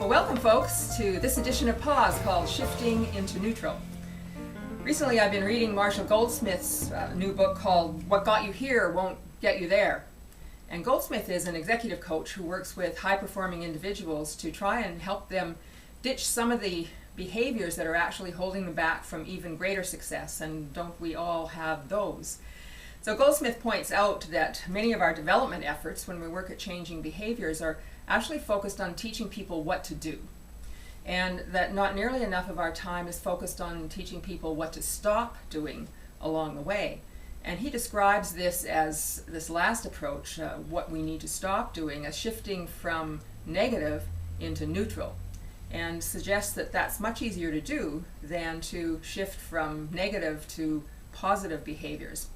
Well, welcome folks to this edition of Pause called Shifting into Neutral. Recently I've been reading Marshall Goldsmith's new book called What Got You Here Won't Get You There. And Goldsmith is an executive coach who works with high-performing individuals to try and help them ditch some of the behaviors that are actually holding them back from even greater success, and don't we all have those? So Goldsmith points out that many of our development efforts when we work at changing behaviors are actually focused on teaching people what to do, and that not nearly enough of our time is focused on teaching people what to stop doing along the way. And he describes this as, this last approach, what we need to stop doing, as shifting from negative into neutral, and suggests that that's much easier to do than to shift from negative to positive behaviors.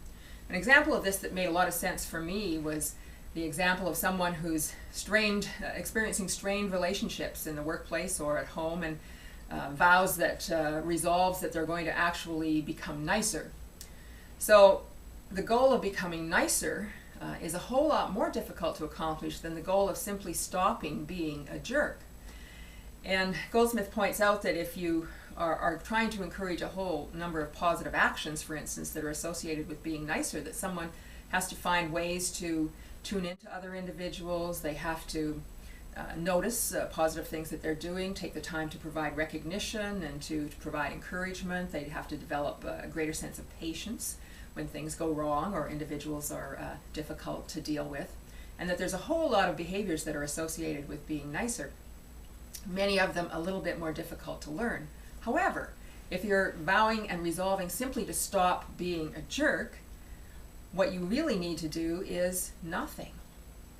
An example of this that made a lot of sense for me was the example of someone who's experiencing strained relationships in the workplace or at home, and resolves that they're going to actually become nicer. So the goal of becoming nicer is a whole lot more difficult to accomplish than the goal of simply stopping being a jerk. And Goldsmith points out that if you are trying to encourage a whole number of positive actions, for instance, that are associated with being nicer, that someone has to find ways to tune into other individuals. They have to notice positive things that they're doing, take the time to provide recognition and to provide encouragement. They have to develop a greater sense of patience when things go wrong or individuals are difficult to deal with, and that there's a whole lot of behaviors that are associated with being nicer, many of them a little bit more difficult to learn. However, if you're vowing and resolving simply to stop being a jerk, what you really need to do is nothing.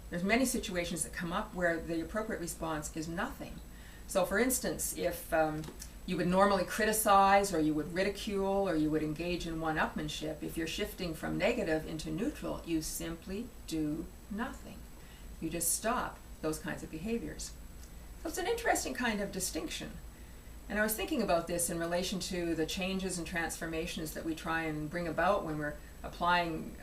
There's many situations that come up where the appropriate response is nothing. So for instance, if you would normally criticize, or you would ridicule, or you would engage in one-upmanship, if you're shifting from negative into neutral, you simply do nothing. You just stop those kinds of behaviors. So it's an interesting kind of distinction. And I was thinking about this in relation to the changes and transformations that we try and bring about when we're applying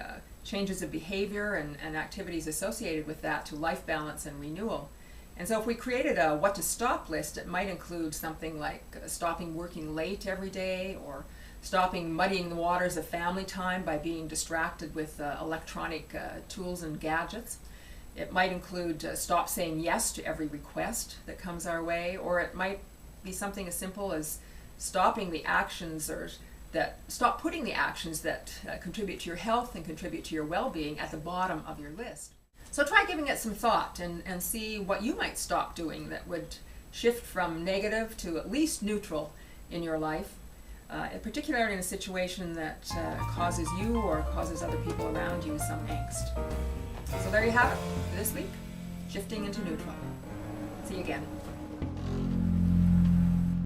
changes of behavior and activities associated with that to life balance and renewal. And so if we created a what to stop list, it might include something like stopping working late every day, or stopping muddying the waters of family time by being distracted with electronic tools and gadgets. It might include stop saying yes to every request that comes our way, or it might be something as simple as stopping the actions, or stop putting the actions that contribute to your health and contribute to your well-being at the bottom of your list. So try giving it some thought and see what you might stop doing that would shift from negative to at least neutral in your life, particularly in a situation that causes you or causes other people around you some angst. So there you have it for this week, shifting into neutral. See you again.